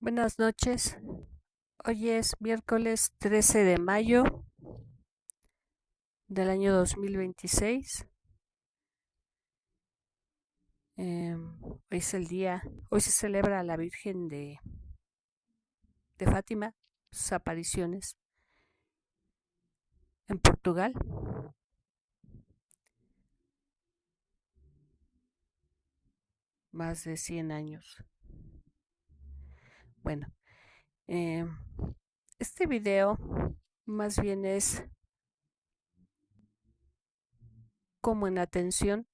Buenas noches. Hoy es miércoles 13 de mayo del año 2026. Hoy es el día, hoy se celebra a la Virgen de Fátima, sus apariciones en Portugal. Más de 100 años. Bueno, em, este video más bien es como en atención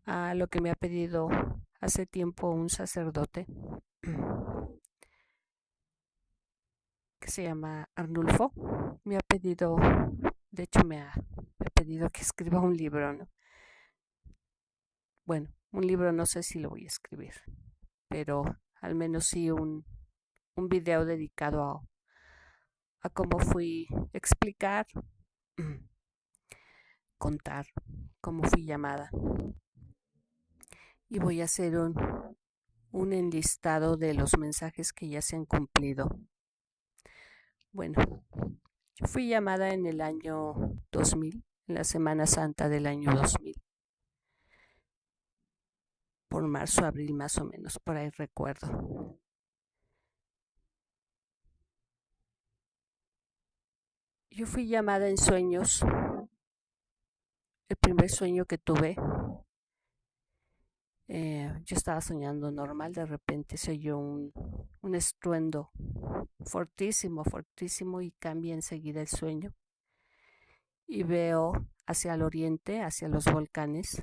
a lo que me ha pedido hace tiempo un sacerdote que se llama Arnulfo. Me ha pedido, de hecho me ha pedido que escriba un libro, ¿no? Bueno, un libro no sé si lo voy a escribir, pero al menos sí un video dedicado a cómo fui explicar, contar cómo fui llamada. Y voy a hacer un enlistado de los mensajes que ya se han cumplido. Bueno, yo fui llamada en el año 2000, en la Semana Santa del año 2000, por marzo, abril más o menos, por ahí recuerdo. Yo fui llamada en sueños. El primer sueño que tuve, yo estaba soñando normal, de repente se oyó un estruendo fortísimo, fortísimo, y cambia enseguida el sueño. Y veo hacia el oriente, hacia los volcanes.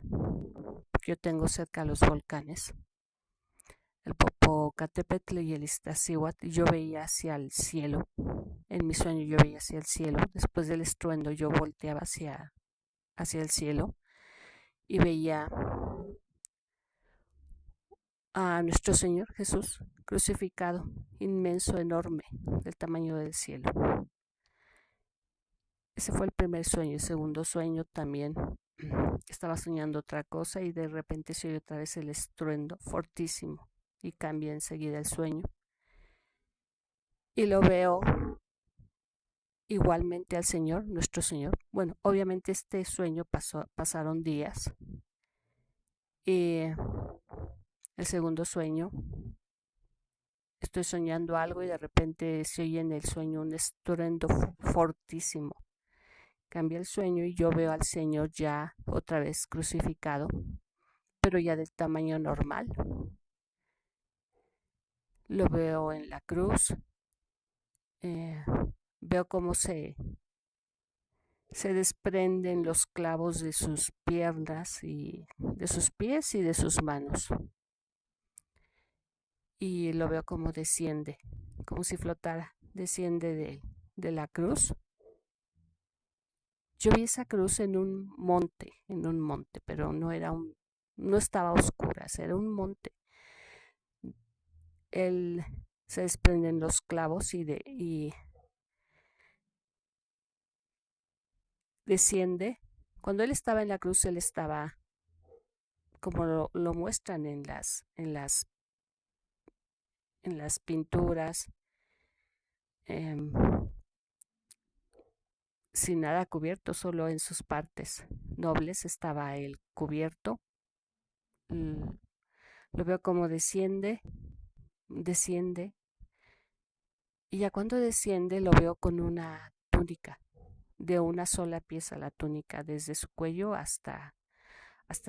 Yo tengo cerca los volcanes, el Popocatépetl y el Iztaccíhuatl, y yo veía hacia el cielo. En mi sueño yo veía hacia el cielo. Después del estruendo yo volteaba hacia el cielo y veía a nuestro Señor Jesús crucificado, inmenso, enorme, del tamaño del cielo. Ese fue el primer sueño. El segundo sueño también estaba soñando otra cosa y de repente se oye otra vez el estruendo fortísimo y cambia enseguida el sueño. Y lo veo igualmente al Señor, nuestro Señor. Bueno, obviamente este sueño pasaron días. Y el segundo sueño, estoy soñando algo y de repente se oye en el sueño un estruendo fortísimo. Cambia el sueño y yo veo al Señor ya otra vez crucificado, pero ya del tamaño normal. Lo veo en la cruz. eh, Veo cómo se desprenden los clavos de sus piernas y de sus pies y de sus manos. Y lo veo como desciende, como si flotara, desciende de la cruz. Yo vi esa cruz en un monte, pero no estaba a oscuras, era un monte. Él se desprenden los clavos y desciende. Cuando él estaba en la cruz, él estaba como lo muestran en las pinturas, em, sin nada cubierto, solo en sus partes nobles estaba él cubierto. Lo veo como desciende, y ya cuando desciende lo veo con una túnica, de una sola pieza la túnica, desde su cuello hasta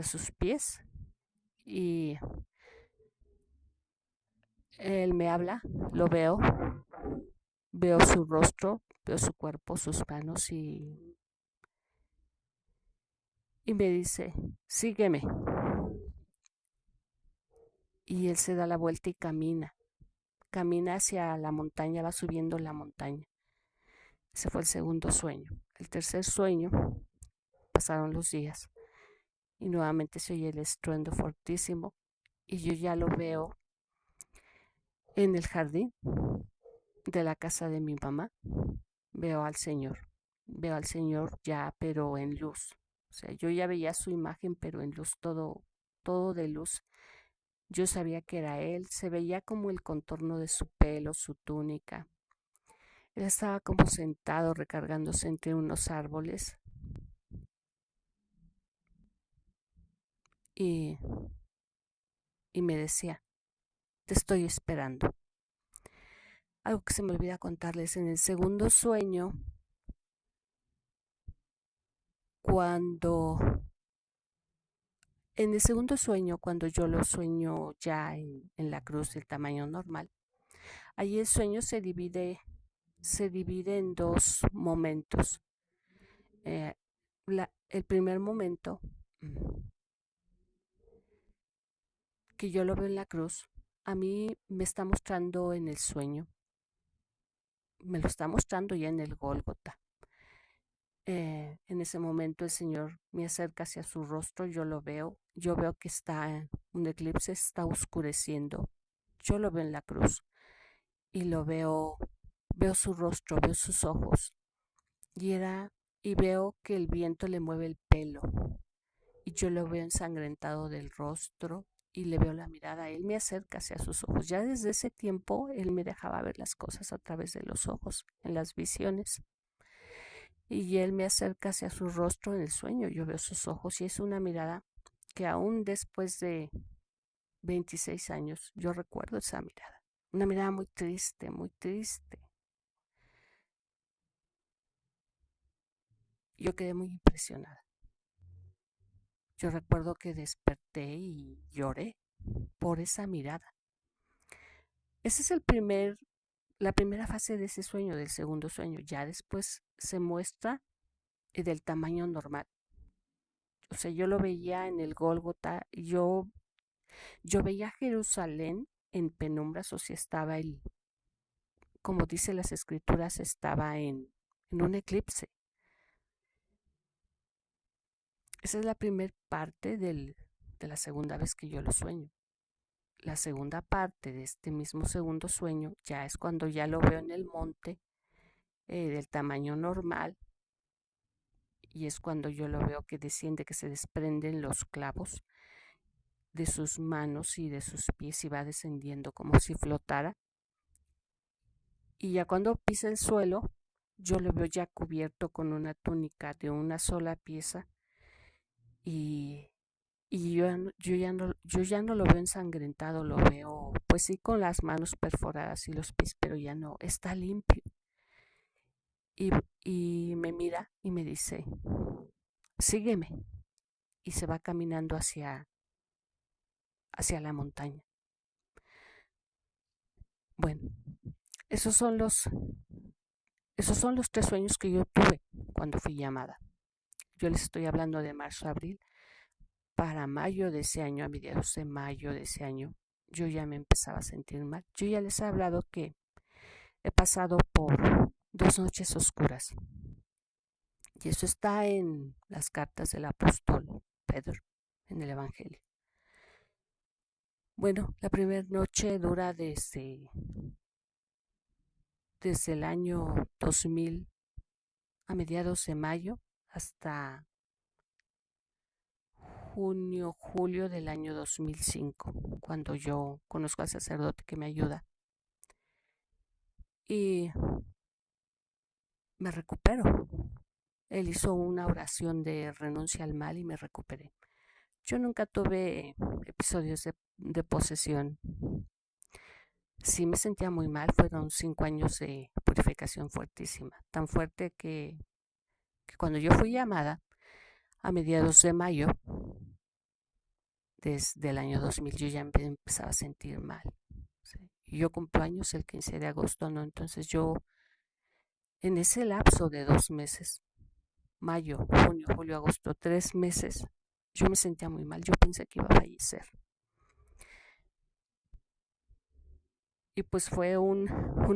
sus pies. Y él me habla, lo veo su rostro, veo su cuerpo, sus manos y me dice, sígueme. Y él se da la vuelta y camina hacia la montaña, va subiendo la montaña. Ese fue el segundo sueño. El tercer sueño, pasaron los días y nuevamente se oye el estruendo fortísimo y yo ya lo veo en el jardín de la casa de mi mamá. Veo al Señor ya, pero en luz. O sea, yo ya veía su imagen, pero en luz, todo de luz. Yo sabía que era él, se veía como el contorno de su pelo, su túnica. Él estaba como sentado recargándose entre unos árboles y, y me decía, te estoy esperando. Algo que se me olvida contarles, cuando en el segundo sueño, cuando yo lo sueño ya en la cruz del tamaño normal, ahí el sueño se divide en dos momentos. Eh, el primer momento que yo lo veo en la cruz, a mí me está mostrando en el sueño, me lo está mostrando ya en el Gólgota. En ese momento el Señor me acerca hacia su rostro, yo veo que está un eclipse, está oscureciendo. Yo lo veo en la cruz y veo su rostro, veo sus ojos y y veo que el viento le mueve el pelo y yo lo veo ensangrentado del rostro y le veo la mirada. Él me acerca hacia sus ojos. Ya desde ese tiempo él me dejaba ver las cosas a través de los ojos, en las visiones. Y él me acerca hacia su rostro en el sueño. Yo veo sus ojos y es una mirada que aún después de 26 años yo recuerdo esa mirada. Una mirada muy triste, muy triste. Yo quedé muy impresionada. Yo recuerdo que desperté y lloré por esa mirada. Esa es la primera fase de ese sueño, del segundo sueño. Ya después se muestra del tamaño normal. O sea, yo lo veía en el Gólgota, yo veía Jerusalén en penumbras, o sea, como dice las escrituras, estaba en un eclipse. Esa es la primera parte de la segunda vez que yo lo sueño. La segunda parte de este mismo segundo sueño ya es cuando ya lo veo en el monte del tamaño normal y es cuando yo lo veo que desciende, que se desprenden los clavos de sus manos y de sus pies y va descendiendo como si flotara. Y ya cuando pisa el suelo, yo lo veo ya cubierto con una túnica de una sola pieza y, yo ya no lo veo ensangrentado, lo veo pues sí con las manos perforadas y los pies, pero ya no, está limpio. Y, y me mira y me dice, sígueme. Y se va caminando hacia la montaña. Bueno, esos son esos son los tres sueños que yo tuve cuando fui llamada. Yo les estoy hablando de marzo a abril. Para mayo de ese año, a mediados de mayo de ese año, yo ya me empezaba a sentir mal. Yo ya les he hablado que he pasado por dos noches oscuras. Y eso está en las cartas del apóstol Pedro, en el Evangelio. Bueno, la primera noche dura desde el año 2000 a mediados de mayo hasta junio, julio del año 2005, cuando yo conozco al sacerdote que me ayuda. Y me recupero. Él hizo una oración de renuncia al mal y me recuperé. Yo nunca tuve episodios de posesión. Sí me sentía muy mal, fueron 5 años de purificación fuertísima, tan fuerte que cuando yo fui llamada a mediados de mayo, desde el año 2000, yo ya me empezaba a sentir mal. ¿Sí? Y yo cumplo años el 15 de agosto, ¿no? Entonces yo, en ese lapso de 2 meses, mayo, junio, julio, agosto, 3 meses, yo me sentía muy mal, yo pensé que iba a fallecer. Y pues fue un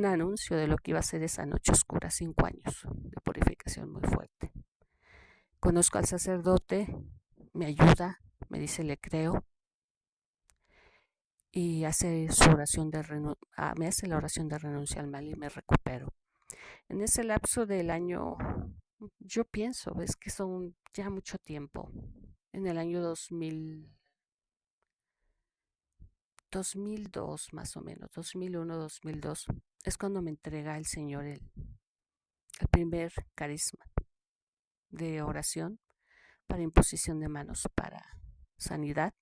anuncio de lo que iba a ser esa noche oscura, 5 años de purificación muy fuerte. Conozco al sacerdote, me ayuda, me dice le creo y hace su oración me hace la oración de renuncia al mal y me recupero. En ese lapso del año, yo pienso, es que son ya mucho tiempo. En el año 2000, 2002 más o menos, 2001, 2002, es cuando me entrega el Señor el primer carisma de oración para imposición de manos para sanidad.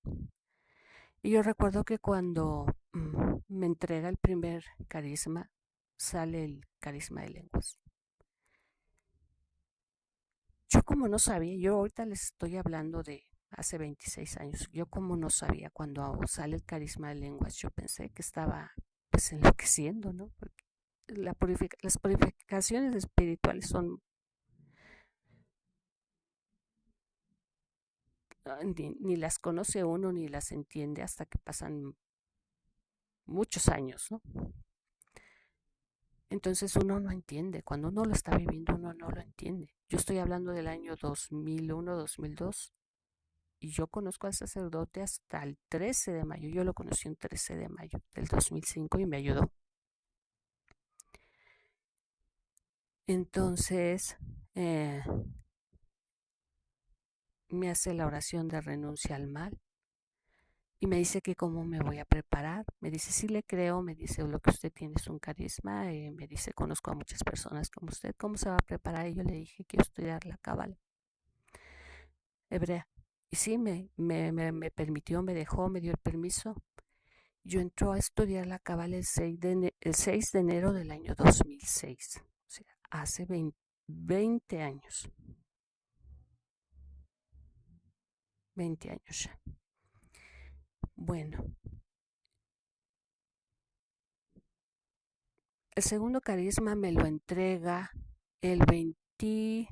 Y yo recuerdo que cuando me entrega el primer carisma, sale el carisma de lenguas. Yo como no sabía, yo ahorita les estoy hablando de hace 26 años, yo como no sabía cuando sale el carisma de lenguas, yo pensé que estaba pues enloqueciendo, ¿no? Porque las purificaciones espirituales son, ni las conoce uno ni las entiende hasta que pasan muchos años, ¿no? Entonces uno no entiende, cuando uno lo está viviendo uno no lo entiende. Yo estoy hablando del año 2001, 2002 y yo conozco al sacerdote hasta el 13 de mayo, yo lo conocí un 13 de mayo del 2005 y me ayudó. Entonces me hace la oración de renuncia al mal y me dice que cómo me voy a preparar. Me dice, sí le creo, me dice, lo que usted tiene es un carisma, me dice, conozco a muchas personas como usted, ¿cómo se va a preparar? Y yo le dije, quiero estudiar la cábala hebrea. Y sí, me permitió, me dejó, me dio el permiso. Yo entró a estudiar la cábala el 6 de enero del año 2006, o sea, hace 20 años, 20 años ya. Bueno, el segundo carisma me lo entrega el 20,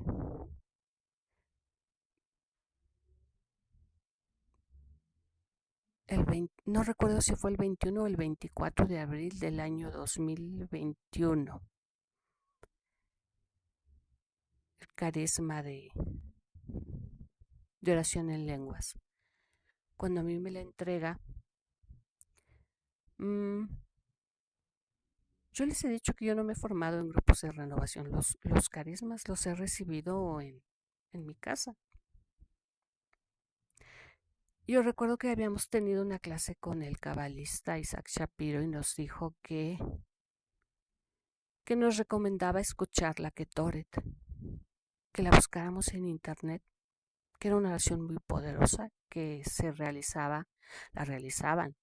no recuerdo si fue el 21 o el 24 de abril del año 2021. El carisma de oración en lenguas. Cuando a mí me la entrega, mmm, yo les he dicho que yo no me he formado en grupos de renovación. Los carismas los he recibido en mi casa. Yo recuerdo que habíamos tenido una clase con el cabalista Isaac Shapiro y nos dijo que nos recomendaba escuchar la Ketoret, que la buscáramos en internet, que era una oración muy poderosa que la realizaban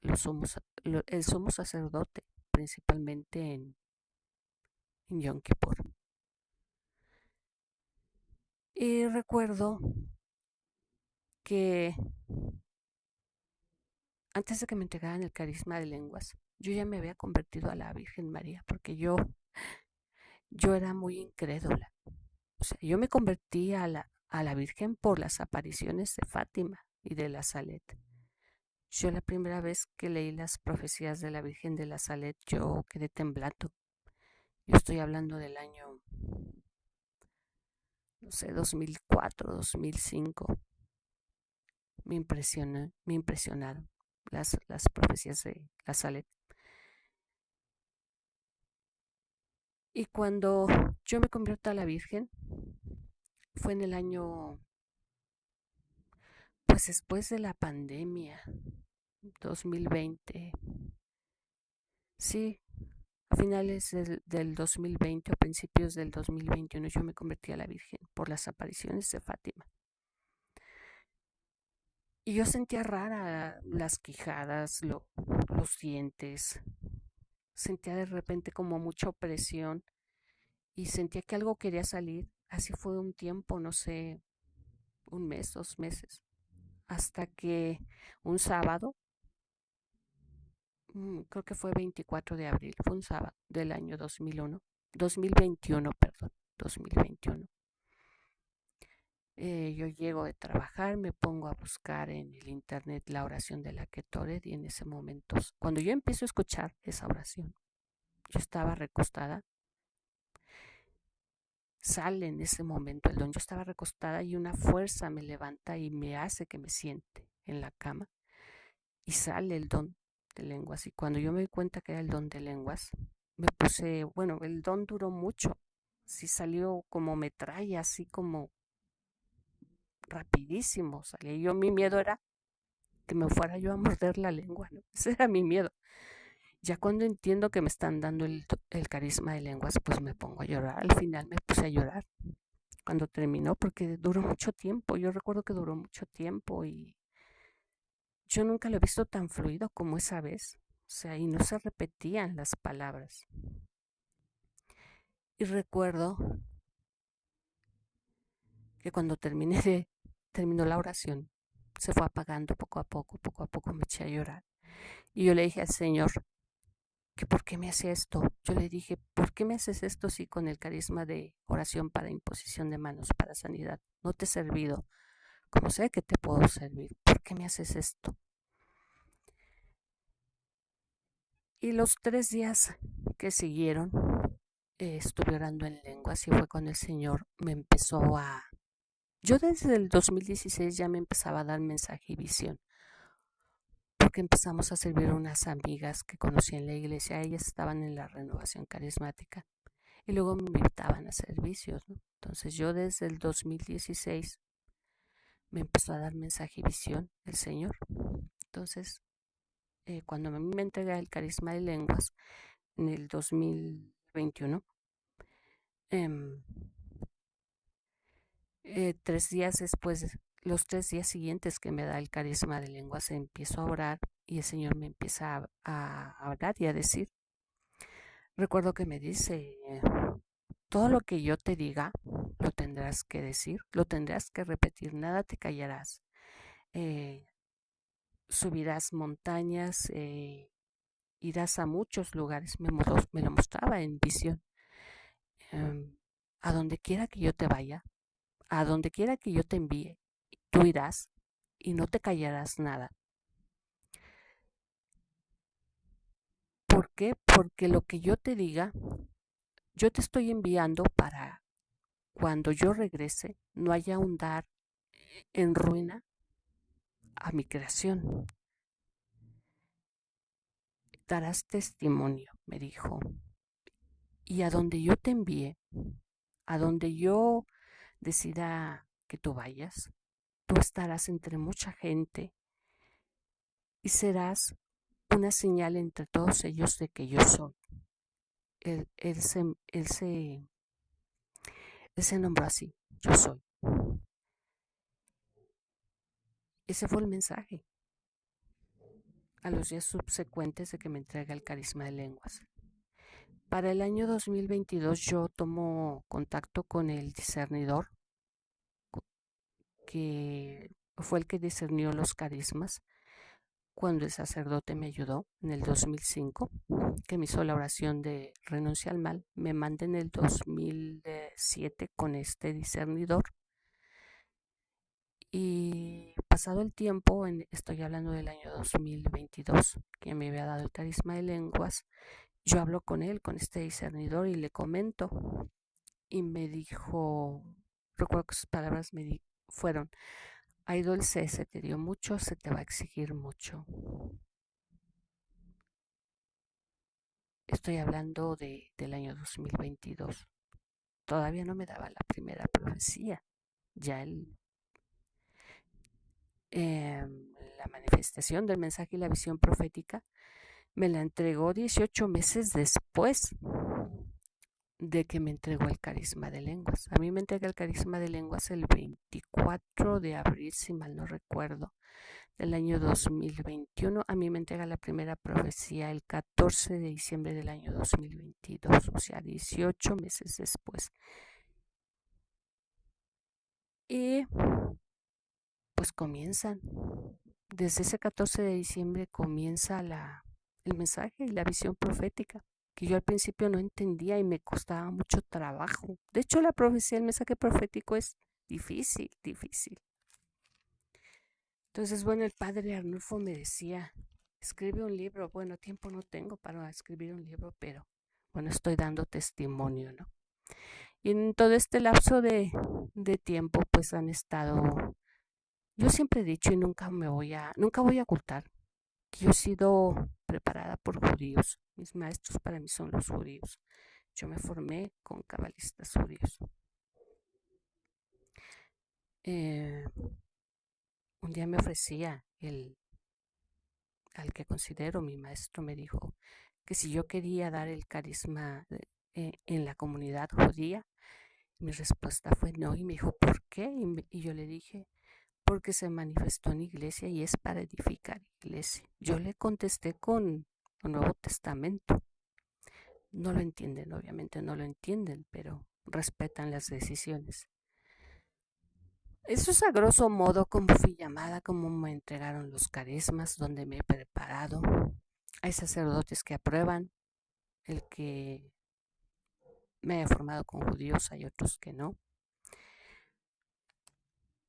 el sumo sacerdote, principalmente en Yom Kippur. Y recuerdo que antes de que me entregaran el carisma de lenguas, yo ya me había convertido a la Virgen María, porque yo era muy incrédula. O sea, yo me convertí a la Virgen por las apariciones de Fátima y de la Salet. Yo la primera vez que leí las profecías de la Virgen de la Salet, yo quedé temblando. Yo estoy hablando del año, no sé, 2004, 2005. Me impresionaron las profecías de la Salet. Y cuando yo me convierto a la Virgen, fue en el año, pues después de la pandemia, 2020. Sí, a finales del 2020 o principios del 2021 yo me convertí a la Virgen por las apariciones de Fátima. Y yo sentía rara las quijadas, los dientes. Sentía de repente como mucha opresión y sentía que algo quería salir. Así fue un tiempo, no sé, un mes, 2 meses. Hasta que un sábado, creo que fue 24 de abril, fue un sábado del año 2021, perdón, 2021. Yo llego de trabajar, me pongo a buscar en el internet la oración de la Ketoret y en ese momento, cuando yo empiezo a escuchar esa oración, yo estaba recostada, sale en ese momento el don, yo estaba recostada y una fuerza me levanta y me hace que me siente en la cama y sale el don de lenguas. Y cuando yo me di cuenta que era el don de lenguas, me puse, bueno, el don duró mucho, sí salió como metralla, así como rapidísimo salía. Mi miedo era que me fuera yo a morder la lengua, ¿no? Ese era mi miedo. Ya cuando entiendo que me están dando el carisma de lenguas, pues me pongo a llorar. Al final me puse a llorar cuando terminó, porque duró mucho tiempo. Yo recuerdo que duró mucho tiempo y yo nunca lo he visto tan fluido como esa vez. O sea, y no se repetían las palabras. Y recuerdo que cuando terminó la oración, se fue apagando poco a poco me eché a llorar. Y yo le dije al Señor, que por qué me hacía esto. Yo le dije, ¿por qué me haces esto si con el carisma de oración para imposición de manos, para sanidad, no te he servido? Como sé que te puedo servir, ¿por qué me haces esto? Y los 3 días que siguieron, estuve orando en lenguas y fue cuando el Señor me empezó a... Yo desde el 2016 ya me empezaba a dar mensaje y visión, porque empezamos a servir a unas amigas que conocí en la iglesia. Ellas estaban en la renovación carismática y luego me invitaban a servicios, ¿no? Entonces yo desde el 2016 me empezó a dar mensaje y visión el Señor. Entonces, cuando a mí me entrega el carisma de lenguas en el 2021, eh, 3 días después, los 3 días siguientes que me da el carisma de lenguas, empiezo a orar y el Señor me empieza a hablar y a decir. Recuerdo que me dice, todo lo que yo te diga, lo tendrás que decir, lo tendrás que repetir, nada te callarás. Eh, Subirás montañas, irás a muchos lugares, me lo mostraba en visión. A donde quiera que yo te vaya, a donde quiera que yo te envíe, tú irás y no te callarás nada. ¿Por qué? Porque lo que yo te diga, yo te estoy enviando para cuando yo regrese, no haya un dar en ruina a mi creación. Darás testimonio, me dijo. Y a donde yo te envíe, a donde yo decida que tú vayas, tú estarás entre mucha gente y serás una señal entre todos ellos de que yo soy. Él, él, se, él, se, él se nombró así, yo soy. Ese fue el mensaje a los días subsecuentes de que me entrega el carisma de lenguas. Para el año 2022 yo tomo contacto con el discernidor, que fue el que discernió los carismas cuando el sacerdote me ayudó en el 2005, que me hizo la oración de renuncia al mal. Me mandé en el 2007 con este discernidor y pasado el tiempo, estoy hablando del año 2022, que me había dado el carisma de lenguas, yo hablo con él, con este discernidor y le comento y me dijo, recuerdo que sus palabras fueron, ay Dulce, se te dio mucho, se te va a exigir mucho. Estoy hablando del año 2022. Todavía no me daba la primera profecía. Ya eh, la manifestación del mensaje y la visión profética me la entregó 18 meses después de que me entregó el carisma de lenguas. A mí me entrega el carisma de lenguas el 24 de abril, si mal no recuerdo, del año 2021. A mí me entrega la primera profecía el 14 de diciembre del año 2022, o sea, 18 meses después. Y pues comienzan. Desde ese 14 de diciembre comienza el mensaje y la visión profética, que yo al principio no entendía y me costaba mucho trabajo. De hecho, la profecía, el mensaje profético es difícil, difícil. Entonces, bueno, el padre Arnulfo me decía, escribe un libro. Bueno, tiempo no tengo para escribir un libro, pero bueno, estoy dando testimonio, ¿no? Y en todo este lapso de tiempo, pues han estado, yo siempre he dicho y nunca voy a ocultar que yo he sido preparada por judíos. Mis maestros para mí son los judíos. Yo me formé con cabalistas judíos. Eh, un día me ofrecía al que considero mi maestro, me dijo que si yo quería dar el carisma en la comunidad judía. Mi respuesta fue no, y me dijo, ¿por qué? Y yo le dije, porque se manifestó en iglesia y es para edificar iglesia. Yo le contesté con el Nuevo Testamento. No lo entienden, obviamente no lo entienden, pero respetan las decisiones. Eso es a grosso modo como fui llamada, cómo me entregaron los carismas, donde me he preparado. Hay sacerdotes que aprueban el que me haya formado con judíos, hay otros que no.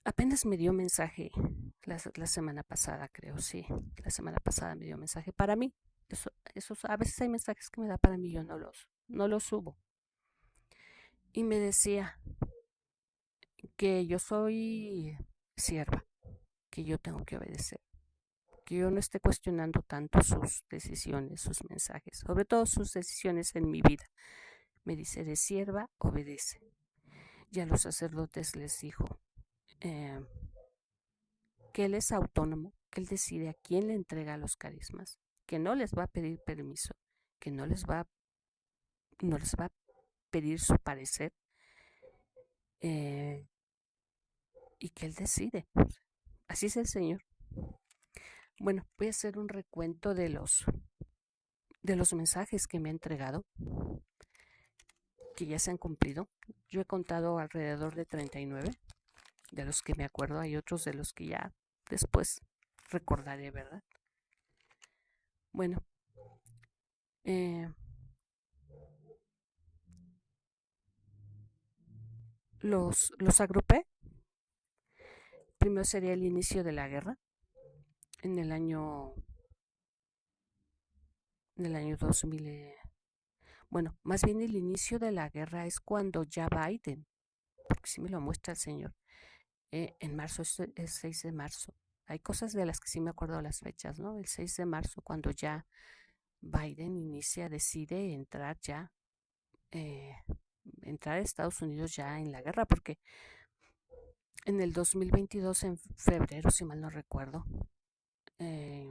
Apenas me dio mensaje la semana pasada, creo, sí. La semana pasada me dio mensaje para mí. A veces hay mensajes que me da para mí, yo no los subo. Y me decía que yo soy sierva, que yo tengo que obedecer, que yo no esté cuestionando tanto sus decisiones, sus mensajes, sobre todo sus decisiones en mi vida. Me dice, de sierva, obedece. Y a los sacerdotes les dijo eh, que él es autónomo, que él decide a quién le entrega los carismas, que no les va a pedir permiso, que no les va a pedir su parecer, eh, y que él decide. Así es el Señor. Bueno, voy a hacer un recuento de los mensajes que me ha entregado, que ya se han cumplido. Yo he contado alrededor de 39, de los que me acuerdo. Hay otros de los que ya después recordaré, ¿verdad? Bueno, eh, los agrupé. Primero sería el inicio de la guerra en el año 2000. Bueno, más bien el inicio de la guerra es cuando ya Biden, porque sí me lo muestra el señor, en marzo, es 6 de marzo. Hay cosas de las que sí me acuerdo las fechas, ¿no? El 6 de marzo, cuando ya Biden decide entrar ya, eh, entrar a Estados Unidos ya en la guerra, porque en el 2022, en febrero, si mal no recuerdo, eh,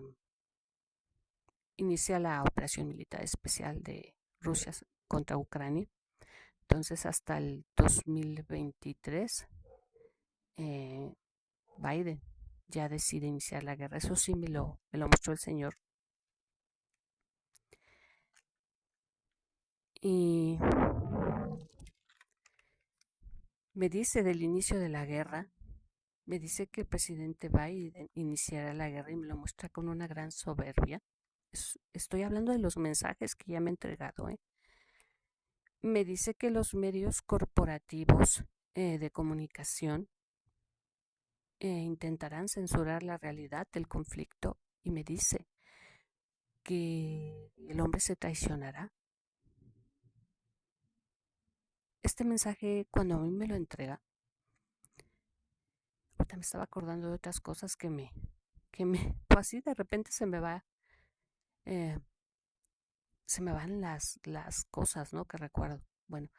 inicia la operación militar especial de Rusia contra Ucrania. Entonces, hasta el 2023, eh, Biden ya decide iniciar la guerra. Eso sí me lo mostró el Señor. Y me dice del inicio de la guerra, me dice que el presidente Biden iniciará la guerra y me lo muestra con una gran soberbia. Estoy hablando de los mensajes que ya me ha entregado. Me dice que los medios corporativos de comunicación intentarán censurar la realidad del conflicto, y me dice que el hombre se traicionará. Este mensaje, cuando a mí me lo entrega, ahorita me estaba acordando de otras cosas pues así de repente eh, se me van las cosas, ¿no? Que recuerdo. Bueno,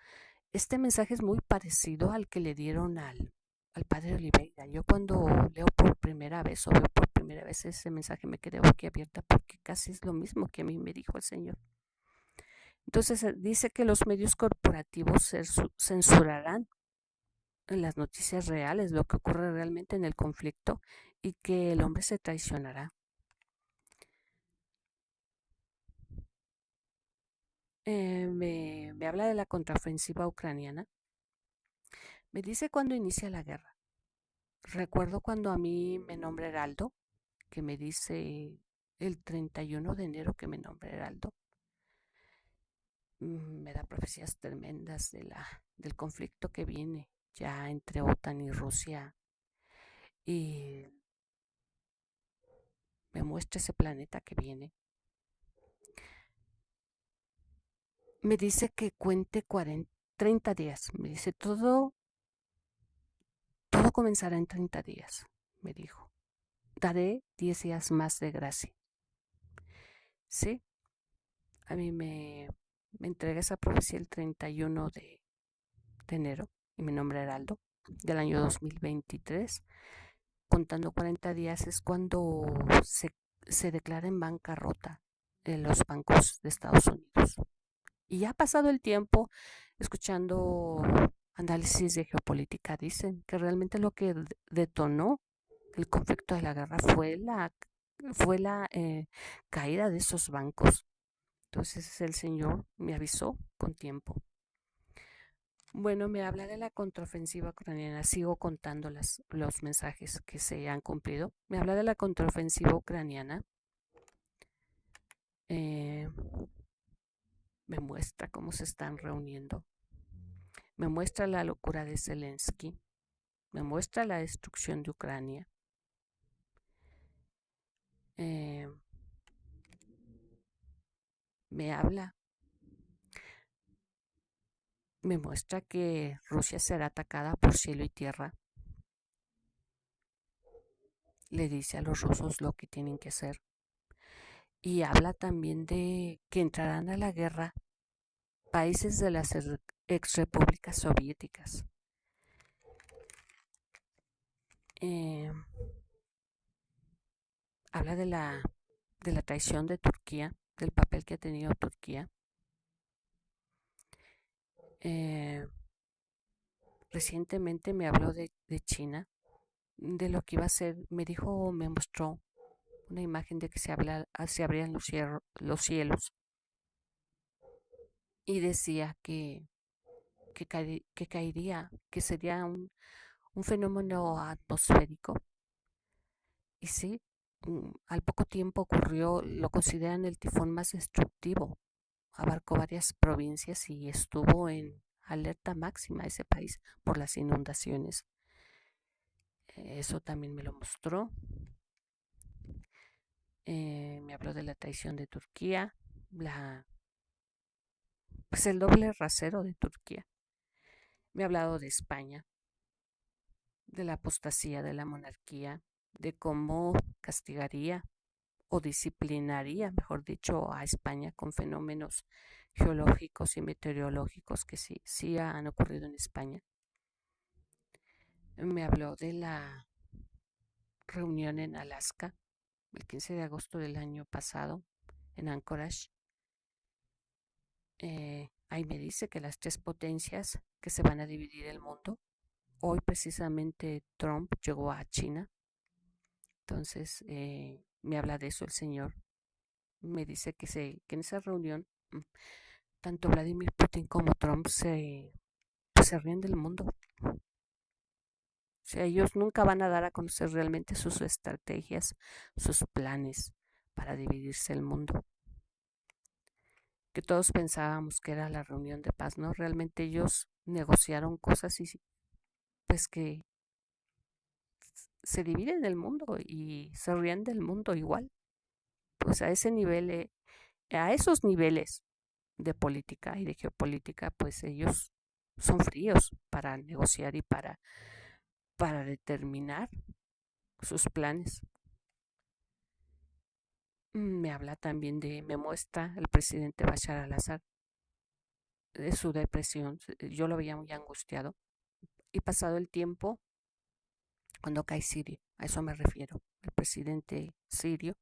este mensaje es muy parecido al que le dieron al padre Oliveira. Yo cuando leo por primera vez o veo por primera vez ese mensaje me quedé boquiabierta, porque casi es lo mismo que a mí me dijo el Señor. Entonces dice que los medios corporativos censurarán las noticias reales, lo que ocurre realmente en el conflicto, y que el hombre se traicionará. Me habla de la contraofensiva ucraniana. Me dice cuándo inicia la guerra. Recuerdo cuando a mí me nombra Heraldo, que me dice el 31 de enero que me nombra Heraldo. Me da profecías tremendas del conflicto que viene ya entre OTAN y Rusia, y me muestra ese planeta que viene. Me dice que cuente 30 días. Me dice, todo comenzará en 30 días, me dijo. Daré 10 días más de gracia. Sí, a mí me entrega esa profecía el 31 de enero, y mi nombre Heraldo, del año 2023. Contando 40 días es cuando se declara en bancarrota en los bancos de Estados Unidos. Y ya ha pasado el tiempo, escuchando análisis de geopolítica, dicen que realmente lo que detonó el conflicto de la guerra fue la caída de esos bancos. Entonces el señor me avisó con tiempo. Bueno, me habla de la contraofensiva ucraniana. Sigo contando los mensajes que se han cumplido. Me habla de la contraofensiva ucraniana. Eh, Me muestra cómo se están reuniendo. Me muestra la locura de Zelensky. Me muestra la destrucción de Ucrania. Eh, Me habla. Me muestra que Rusia será atacada por cielo y tierra. Le dice a los rusos lo que tienen que hacer. Y habla también de que entrarán a la guerra países de las ex repúblicas soviéticas. Eh, Habla de la traición de Turquía, del papel que ha tenido Turquía. Eh, Recientemente me habló de China, de lo que iba a ser. Me dijo, me mostró una imagen de que se abrían los cielos y decía que caería, que sería un fenómeno atmosférico. Y sí, al poco tiempo ocurrió. Lo consideran el tifón más destructivo. Abarcó varias provincias y estuvo en alerta máxima ese país por las inundaciones. Eso también me lo mostró. Me habló de la traición de Turquía, pues el doble rasero de Turquía. Me ha hablado de España, de la apostasía de la monarquía, de cómo castigaría o disciplinaría, mejor dicho, a España con fenómenos geológicos y meteorológicos que sí han ocurrido en España. Me habló de la reunión en Alaska el 15 de agosto del año pasado en Anchorage. Ahí me dice que las tres potencias que se van a dividir el mundo. Hoy precisamente Trump llegó a China. Entonces me habla de eso el señor. Me dice que en esa reunión tanto Vladimir Putin como Trump pues, se ríen del mundo. O sea, ellos nunca van a dar a conocer realmente sus estrategias, sus planes para dividirse el mundo. Que todos pensábamos que era la reunión de paz, ¿no? Realmente ellos negociaron cosas y pues que se dividen el mundo y se ríen del mundo igual. Pues a ese nivel, a esos niveles de política y de geopolítica, pues ellos son fríos para negociar y para determinar sus planes. Me habla también me muestra el presidente Bashar al-Assad, de su depresión. Yo lo veía muy angustiado. Y pasado el tiempo, cuando cae Siria, a eso me refiero, el presidente sirio,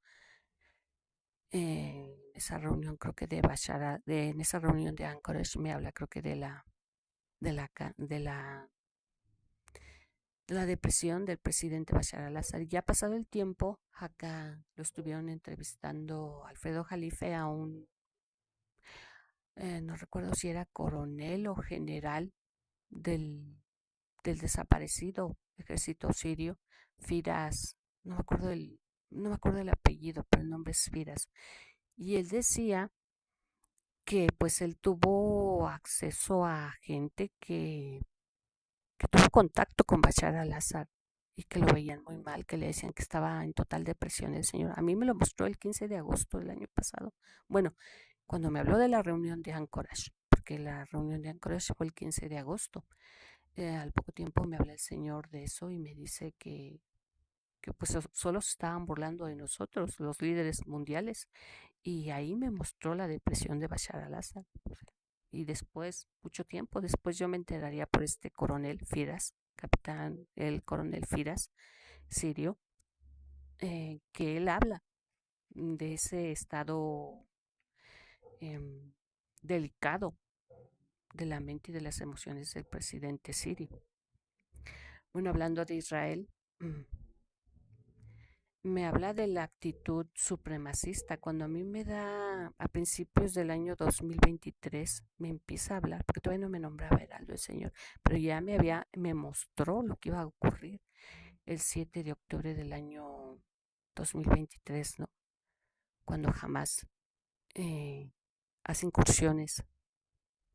en esa reunión creo que en esa reunión de Anchorage me habla creo que de la, de la, de la depresión del presidente Bashar al-Assad. Ya pasado el tiempo, acá lo estuvieron entrevistando Alfredo Jalife a no recuerdo si era coronel o general del desaparecido ejército sirio, Firas, no me acuerdo el apellido, pero el nombre es Firas. Y él decía que pues él tuvo acceso a gente que tuvo contacto con Bashar al-Assad y que lo veían muy mal, que le decían que estaba en total depresión el señor. A mí me lo mostró el 15 de agosto del año pasado. Bueno, cuando me habló de la reunión de Anchorage, porque la reunión de Anchorage fue el 15 de agosto. Al poco tiempo me habla el señor de eso y me dice que pues solo se estaban burlando de nosotros, los líderes mundiales. Y ahí me mostró la depresión de Bashar al-Assad. Y después, mucho tiempo después, yo me enteraría por este coronel Firas, capitán, el coronel Firas, sirio, que él habla. de ese estado em, delicado de la mente y de las emociones del presidente Siri. Bueno, hablando de Israel, me habla de la actitud supremacista. Cuando a mí me da, a principios del año 2023, me empieza a hablar, porque todavía no me nombraba Heraldo el Señor, pero ya me mostró lo que iba a ocurrir el 7 de octubre del año 2023, ¿no? Cuando jamás hace incursiones,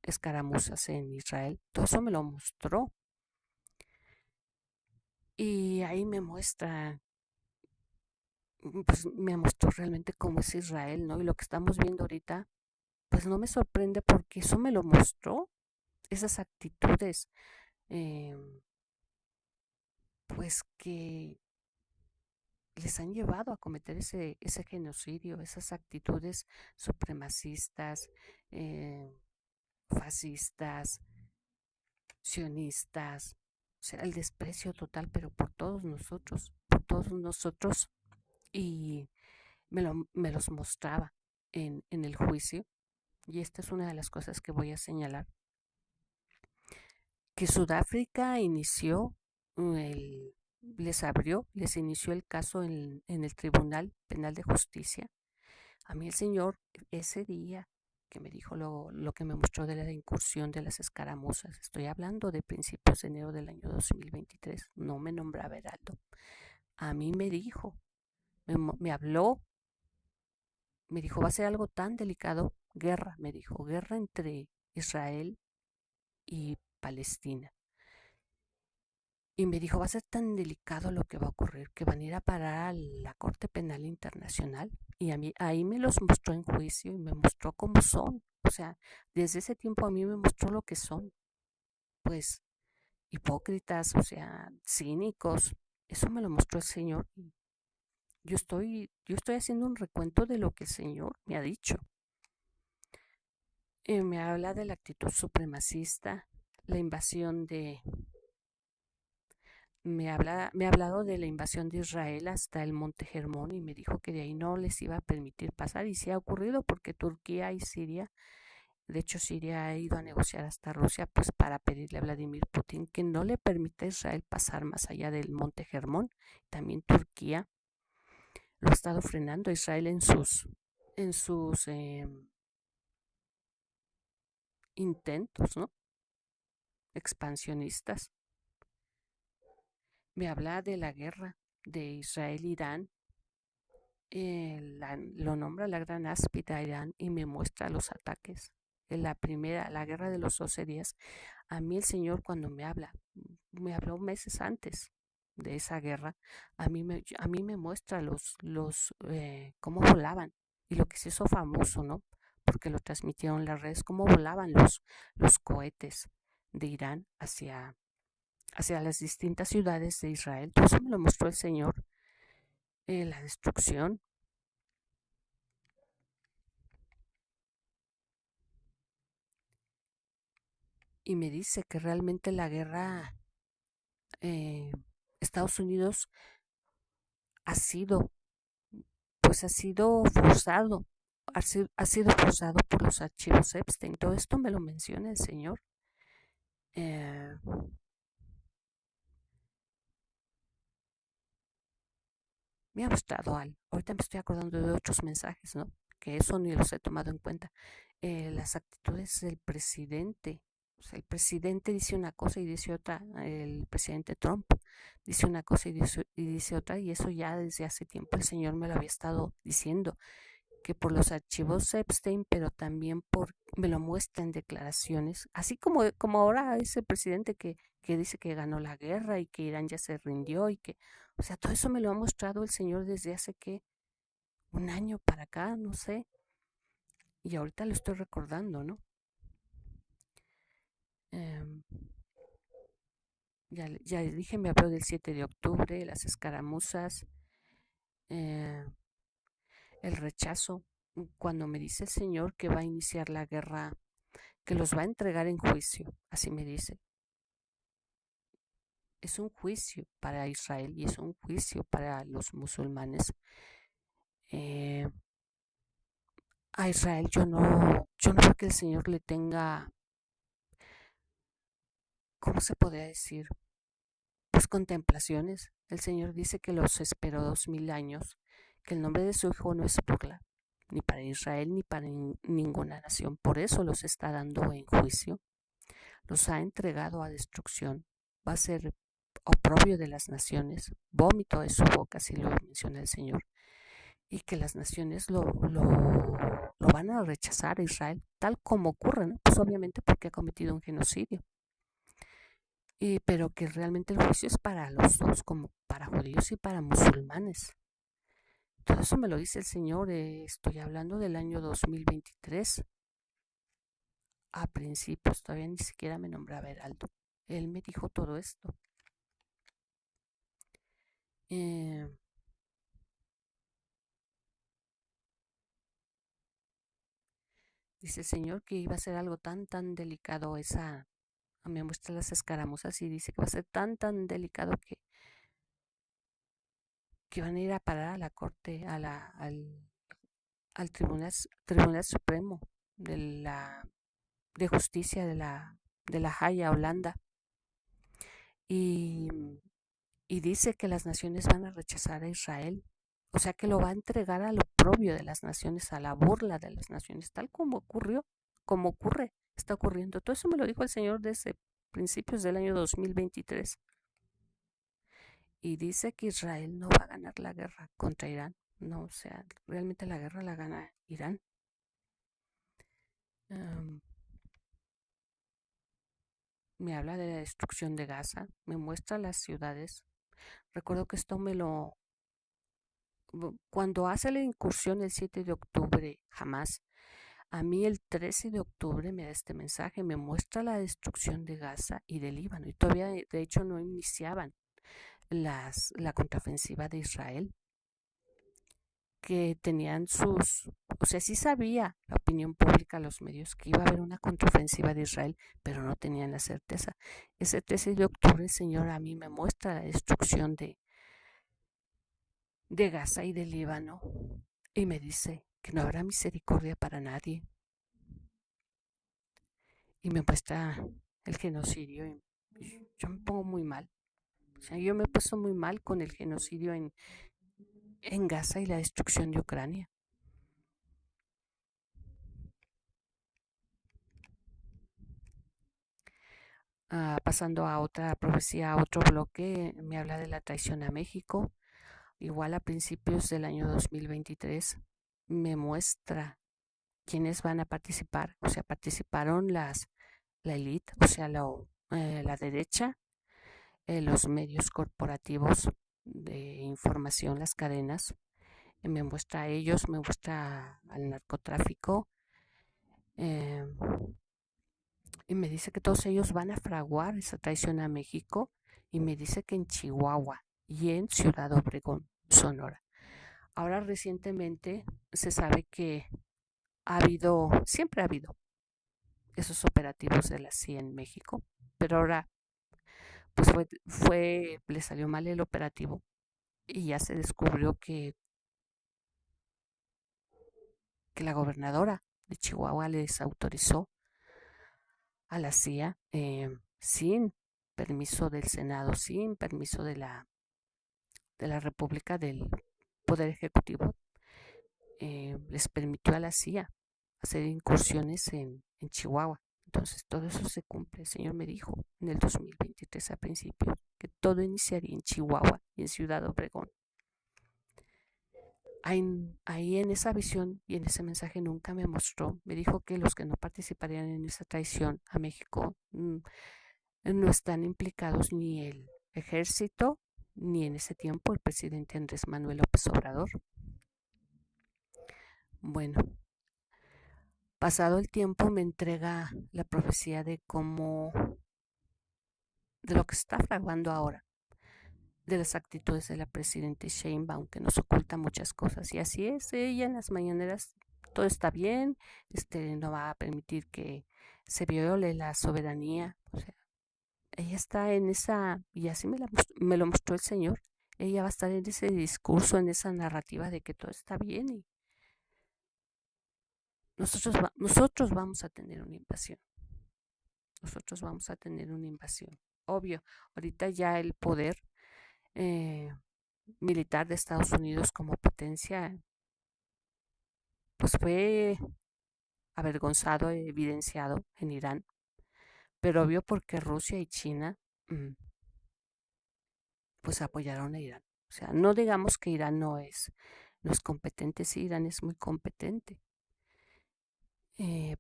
escaramuzas en Israel. Todo eso me lo mostró. Y ahí me muestra, pues me mostró realmente cómo es Israel, ¿no? Y lo que estamos viendo ahorita, pues no me sorprende porque eso me lo mostró, esas actitudes, eh, pues que les han llevado a cometer ese genocidio, esas actitudes supremacistas, eh, fascistas, sionistas, o sea, el desprecio total, pero por todos nosotros, y me los mostraba en el juicio, y esta es una de las cosas que voy a señalar, que Sudáfrica les inició el caso en el Tribunal Penal de Justicia. A mí el señor ese día que me dijo lo que me mostró de la incursión de las escaramuzas, estoy hablando de principios de enero del año 2023, no me nombraba Heraldo. A mí me dijo, me habló, me dijo, va a ser algo tan delicado, guerra, me dijo, guerra entre Israel y Palestina. Y me dijo, va a ser tan delicado lo que va a ocurrir que van a ir a parar a la Corte Penal Internacional. Y a mí ahí me los mostró en juicio y me mostró cómo son. O sea, desde ese tiempo a mí me mostró lo que son. Pues hipócritas, o sea, cínicos. Eso me lo mostró el Señor. Yo estoy haciendo un recuento de lo que el Señor me ha dicho. Me habla de la actitud supremacista, la invasión de, me ha hablado de la invasión de Israel hasta el Monte Hermón y me dijo que de ahí no les iba a permitir pasar. Y sí ha ocurrido porque Turquía y Siria, de hecho Siria ha ido a negociar hasta Rusia pues para pedirle a Vladimir Putin que no le permita a Israel pasar más allá del Monte Hermón. También Turquía lo ha estado frenando a Israel en sus intentos, ¿no? Expansionistas. Me habla de la guerra de Israel-Irán, lo nombra la gran áspida Irán y me muestra los ataques. En la guerra de los 12 días, a mí el Señor cuando me habló meses antes de esa guerra, a mí me muestra cómo volaban y lo que se hizo famoso, ¿no? Porque lo transmitieron en las redes, cómo volaban los cohetes de Irán hacia las distintas ciudades de Israel. Todo eso me lo mostró el Señor. La destrucción. Y me dice que realmente la guerra, eh, Estados Unidos ha sido, pues ha sido forzado por los archivos Epstein. Todo esto me lo menciona el Señor. Eh, Me ha gustado ahorita me estoy acordando de otros mensajes, ¿no? Que eso ni los he tomado en cuenta. Las actitudes del presidente. O sea, el presidente dice una cosa y dice otra. El presidente Trump dice una cosa y dice otra. Y eso ya desde hace tiempo el señor me lo había estado diciendo. Que por los archivos Epstein, pero también me lo muestra en declaraciones. Así como ahora ese presidente que dice que ganó la guerra y que Irán ya se rindió y que, o sea, todo eso me lo ha mostrado el señor desde hace que un año para acá, no sé, y ahorita lo estoy recordando, ¿no? Eh, ya les dije, me habló del 7 de octubre, las escaramuzas, eh, el rechazo, cuando me dice el señor que va a iniciar la guerra, que los va a entregar en juicio, así me dice. Es un juicio para Israel y es un juicio para los musulmanes. Eh, a Israel yo no veo que el Señor le tenga, ¿cómo se podría decir? Pues contemplaciones. El Señor dice que los esperó 2000 años, que el nombre de su Hijo no es burla, ni para Israel ni para ninguna nación. Por eso los está dando en juicio, los ha entregado a destrucción. Va a ser oprobio de las naciones, vómito de su boca, así lo menciona el Señor. Y que las naciones lo van a rechazar a Israel, tal como ocurre, ¿no? Pues obviamente porque ha cometido un genocidio. Pero que realmente el juicio es para los dos, como para judíos y para musulmanes. Todo eso me lo dice el Señor, estoy hablando del año 2023. A principios, todavía ni siquiera me nombraba Heraldo. Él me dijo todo esto. Eh, Dice el Señor que iba a ser algo tan delicado esa, me muestra las escaramuzas y dice que va a ser tan delicado que van a ir a parar a la corte, al tribunal Supremo de de justicia de la Haya, Holanda. Y, y dice que las naciones van a rechazar a Israel. O sea que lo va a entregar al oprobio de las naciones, a la burla de las naciones, tal como ocurrió, como ocurre, está ocurriendo. Todo eso me lo dijo el Señor desde principios del año 2023. Y dice que Israel no va a ganar la guerra contra Irán. No, o sea, realmente la guerra la gana Irán. Um, Me habla de la destrucción de Gaza, me muestra las ciudades. Recuerdo que esto cuando hace la incursión el 7 de octubre, jamás, a mí el 13 de octubre me da este mensaje, me muestra la destrucción de Gaza y del Líbano. Y todavía, de hecho, no iniciaban la contraofensiva de Israel, que tenían o sea, sí sabía la opinión pública, los medios, que iba a haber una contraofensiva de Israel, pero no tenían la certeza. Ese 13 de octubre el Señor a mí me muestra la destrucción de Gaza y del Líbano y me dice que no habrá misericordia para nadie. Y me muestra el genocidio y yo me pongo muy mal. O sea, yo me he puesto muy mal con el genocidio en Gaza y la destrucción de Ucrania. Pasando a otra profecía, a otro bloque, me habla de la traición a México. Igual a principios del año 2023 me muestra quiénes van a participar. O sea, participaron la élite, o sea, la derecha, los medios corporativos de información, las cadenas. Me muestra a ellos, me muestra al narcotráfico. Eh, y me dice que todos ellos van a fraguar esa traición a México y me dice que en Chihuahua y en Ciudad Obregón, Sonora. Ahora recientemente se sabe que siempre ha habido esos operativos de la CIA en México, pero ahora pues le salió mal el operativo y ya se descubrió que la gobernadora de Chihuahua les autorizó a la CIA sin permiso del Senado, sin permiso de la República, del Poder Ejecutivo, les permitió a la CIA hacer incursiones en Chihuahua. Entonces todo eso se cumple. El Señor me dijo en el 2023 a principios que todo iniciaría en Chihuahua y en Ciudad Obregón. Ahí en esa visión y en ese mensaje nunca me mostró, me dijo que los que no participarían en esa traición a México no están implicados ni el ejército, ni en ese tiempo el presidente Andrés Manuel López Obrador. Bueno, pasado el tiempo me entrega la profecía de lo que está fraguando ahora, de las actitudes de la presidenta Sheinbaum, que nos oculta muchas cosas. Y así es, ella en las mañaneras todo está bien, no va a permitir que se viole la soberanía. O sea, ella está en esa, y así me lo mostró el Señor, ella va a estar en ese discurso, en esa narrativa de que todo está bien y nosotros vamos a tener una invasión. Nosotros vamos a tener una invasión. Obvio, ahorita ya el poder eh, militar de Estados Unidos como potencia, pues fue avergonzado, evidenciado en Irán, pero obvio porque Rusia y China pues apoyaron a Irán. O sea, no digamos que Irán no es competente, sí, Irán es muy competente,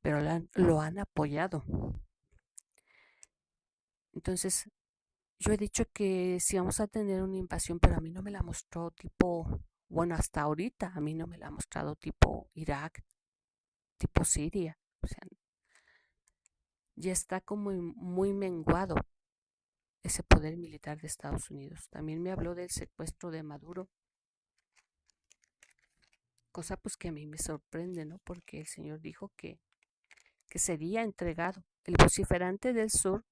pero lo han apoyado. Entonces, yo he dicho que si vamos a tener una invasión, pero a mí no me la mostró tipo, bueno, hasta ahorita a mí no me la ha mostrado tipo Irak, tipo Siria. O sea, ya está como muy menguado ese poder militar de Estados Unidos. También me habló del secuestro de Maduro, cosa pues que a mí me sorprende, ¿no? Porque el señor dijo que sería entregado. El vociferante del sur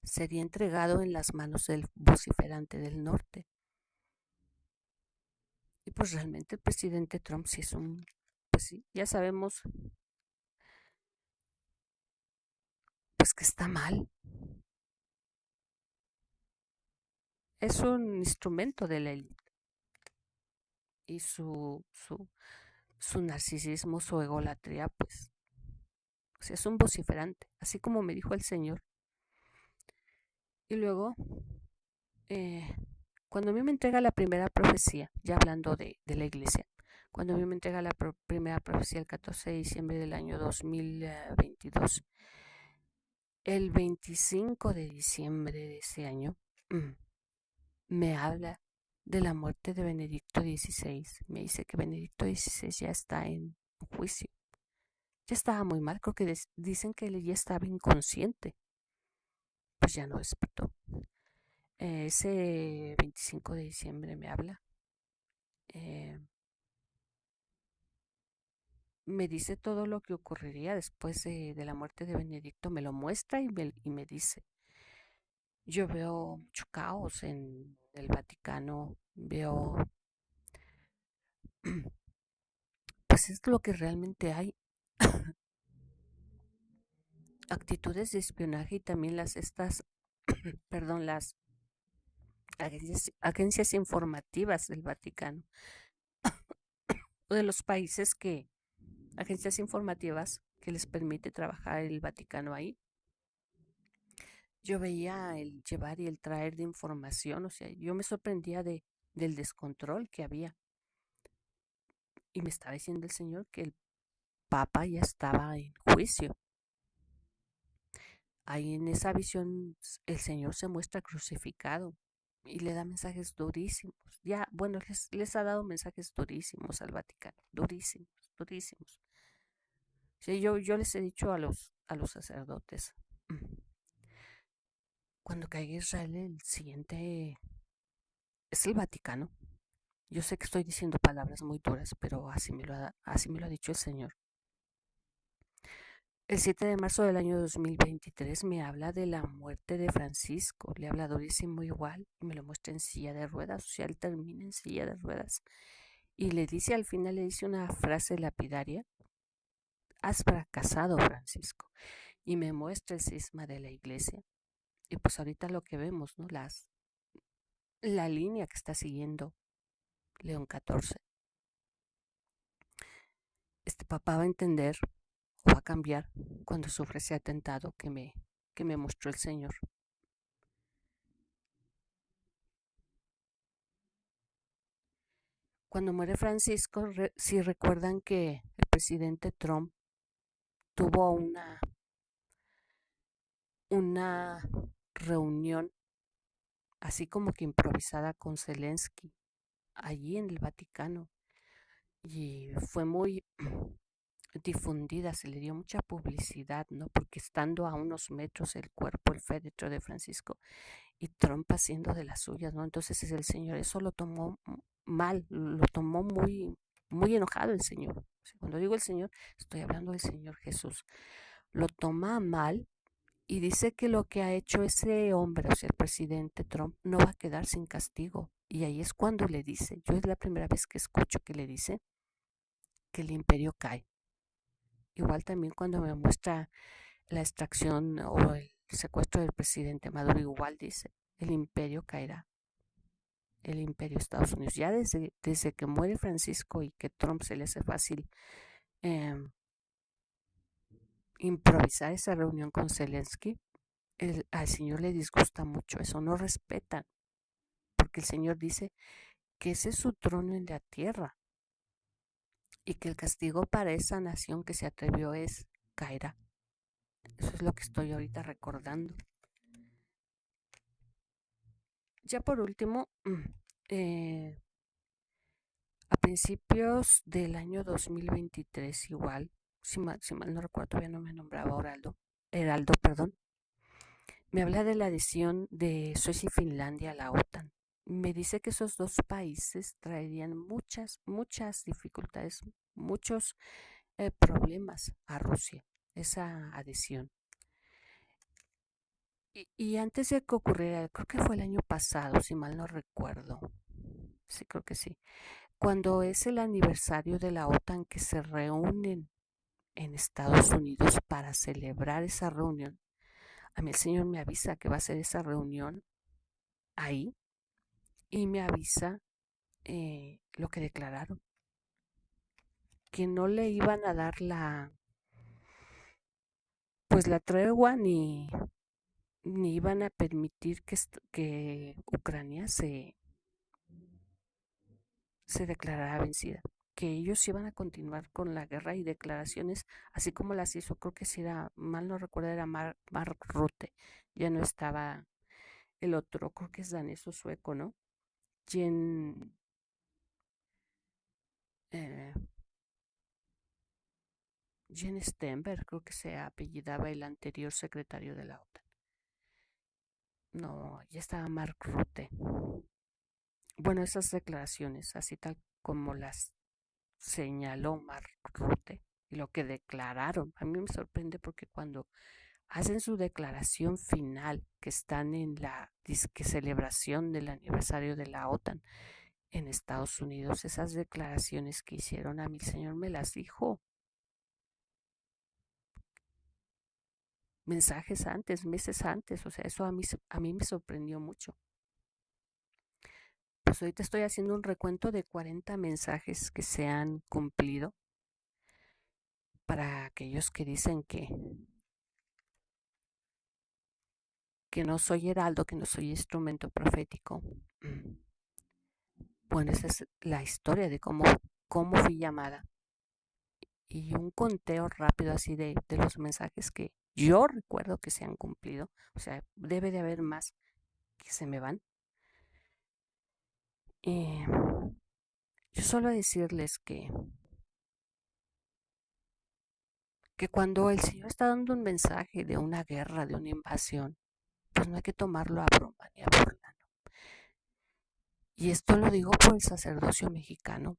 sería entregado en las manos del vociferante del norte. Y pues realmente el presidente Trump sí es un, pues sí, ya sabemos pues que está mal. Es un instrumento de la élite y su narcisismo, su egolatría, pues es un vociferante, así como me dijo el señor. Y luego, eh, cuando a mí me entrega la primera profecía, ya hablando de la iglesia, cuando a mí me entrega la primera profecía el 14 de diciembre del año 2022, el 25 de diciembre de ese año, me habla de la muerte de Benedicto XVI. Me dice que Benedicto XVI ya está en juicio. Ya estaba muy mal, creo que dicen que él ya estaba inconsciente. Pues ya no despertó. Ese 25 de diciembre me habla. Eh, Me dice todo lo que ocurriría después de la muerte de Benedicto. Me lo muestra y me dice. Yo veo mucho caos en el Vaticano. Veo, pues es lo que realmente hay. Actitudes de espionaje y también perdón, las agencias informativas del Vaticano o de los países agencias informativas que les permite trabajar el Vaticano ahí. Yo veía el llevar y el traer de información, o sea, yo me sorprendía del descontrol que había. Y me estaba diciendo el Señor que el Papa ya estaba en juicio. Ahí en esa visión el Señor se muestra crucificado y le da mensajes durísimos. Ya, bueno, les ha dado mensajes durísimos al Vaticano, durísimos, durísimos. Sí, yo les he dicho a los sacerdotes, cuando caiga Israel, el siguiente es el Vaticano. Yo sé que estoy diciendo palabras muy duras, pero así me lo ha dicho el Señor. El 7 de marzo del año 2023 me habla de la muerte de Francisco. Le habla durísimo igual y me lo muestra en silla de ruedas. O sea, él termina en silla de ruedas. Y le dice al final, le dice una frase lapidaria. Has fracasado, Francisco. Y me muestra el cisma de la iglesia. Y pues ahorita lo que vemos, ¿no? La línea que está siguiendo León XIV. Este papá va a entender o va a cambiar cuando sufre ese atentado que me mostró el Señor. Cuando muere Francisco, si recuerdan que el presidente Trump tuvo una reunión así como que improvisada con Zelensky allí en el Vaticano y fue muy difundida, se le dio mucha publicidad, ¿no? Porque estando a unos metros el cuerpo, el féretro de Francisco y Trump haciendo de las suyas, ¿no? Entonces es el Señor, eso lo tomó mal, lo tomó muy enojado el Señor. O sea, cuando digo el Señor, estoy hablando del Señor Jesús. Lo toma mal Y dice que lo que ha hecho ese hombre, o sea, el presidente Trump, no va a quedar sin castigo. Y ahí es cuando le dice, yo es la primera vez que escucho que le dice que el imperio cae. Igual también cuando me muestra la extracción o el secuestro del presidente Maduro, igual dice, el imperio caerá, el imperio de Estados Unidos. Ya desde que muere Francisco y que Trump se le hace fácil eh, improvisar esa reunión con Zelensky, al señor le disgusta mucho eso, no respetan, porque el señor dice que ese es su trono en la tierra y que el castigo para esa nación que se atrevió es caerá. Eso es lo que estoy ahorita recordando. Ya por último, eh, a principios del año 2023 igual, si mal no recuerdo, todavía no me nombraba Heraldo, perdón, me habla de la adhesión de Suecia y Finlandia a la OTAN. Me dice que esos dos países traerían muchas dificultades, muchos problemas a Rusia, esa adhesión. Y antes de que ocurriera, creo que fue el año pasado, si mal no recuerdo, sí, creo que sí, cuando es el aniversario de la OTAN que se reúnen en Estados Unidos para celebrar esa reunión, a mí el señor me avisa que va a ser esa reunión ahí y me avisa lo que declararon, que no le iban a dar la tregua ni iban a permitir que Ucrania se declarara vencida, que ellos iban a continuar con la guerra y declaraciones así como las hizo, creo que si era, mal no recuerdo, era Mark Rutte, ya no estaba el otro, creo que es danés o sueco, ¿no? Jen, eh, Jen Stenberg, creo que se apellidaba el anterior secretario de la OTAN. No, ya estaba Mark Rutte. Bueno, esas declaraciones, así tal como las señaló Mark Rutte y lo que declararon, a mí me sorprende porque cuando hacen su declaración final, que están en la disque celebración del aniversario de la OTAN en Estados Unidos, esas declaraciones que hicieron, a mi señor me las dijo mensajes antes, meses antes, o sea, eso a mí me sorprendió mucho. Pues ahorita estoy haciendo un recuento de 40 mensajes que se han cumplido para aquellos que dicen que no soy heraldo, que no soy instrumento profético. Bueno, esa es la historia de cómo fui llamada. Y un conteo rápido así de los mensajes que yo recuerdo que se han cumplido. O sea, debe de haber más que se me van. Eh, yo solo decirles que cuando el Señor está dando un mensaje de una guerra, de una invasión, pues no hay que tomarlo a broma ni a burla. Y esto lo digo por el sacerdocio mexicano.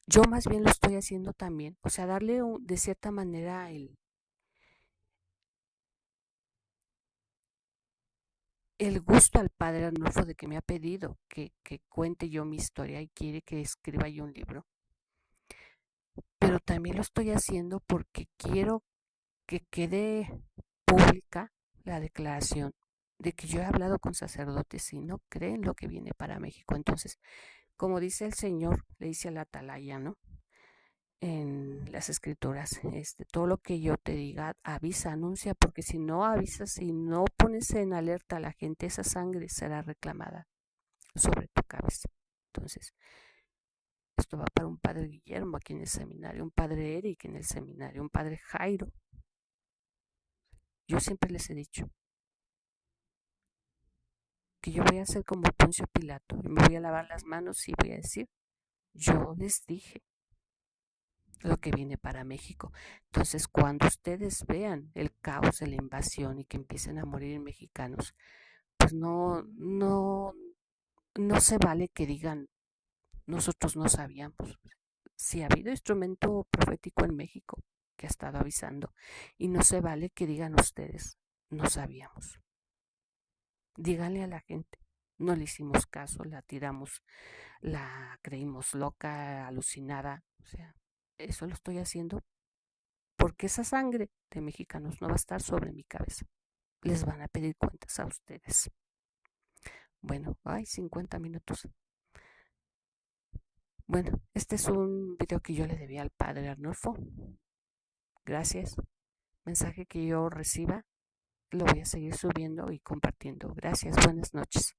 Yo más bien lo estoy haciendo también. O sea, darle de cierta manera el gusto al padre Arnulfo de que me ha pedido que cuente yo mi historia y quiere que escriba yo un libro. Pero también lo estoy haciendo porque quiero que quede pública la declaración de que yo he hablado con sacerdotes y no creen lo que viene para México. Entonces, como dice el Señor, le dice a la atalaya, ¿no? En las escrituras, todo lo que yo te diga, avisa, anuncia, porque si no avisas y no pones en alerta a la gente, esa sangre será reclamada sobre tu cabeza. Entonces, esto va para un padre Guillermo aquí en el seminario, un padre Eric en el seminario, un padre Jairo. Yo siempre les he dicho que yo voy a ser como Poncio Pilato, y me voy a lavar las manos y voy a decir, yo les dije lo que viene para México. Entonces, cuando ustedes vean el caos de la invasión y que empiecen a morir mexicanos, pues no se vale que digan, nosotros no sabíamos. Si ha habido instrumento profético en México que ha estado avisando, y no se vale que digan ustedes, no sabíamos. Díganle a la gente. No le hicimos caso, la tiramos, la creímos loca, alucinada. O sea, eso lo estoy haciendo porque esa sangre de mexicanos no va a estar sobre mi cabeza. Les van a pedir cuentas a ustedes. Bueno, hay 50 minutos. Bueno, este es un video que yo le debía al padre Arnulfo. Gracias. Mensaje que yo reciba, lo voy a seguir subiendo y compartiendo. Gracias, buenas noches.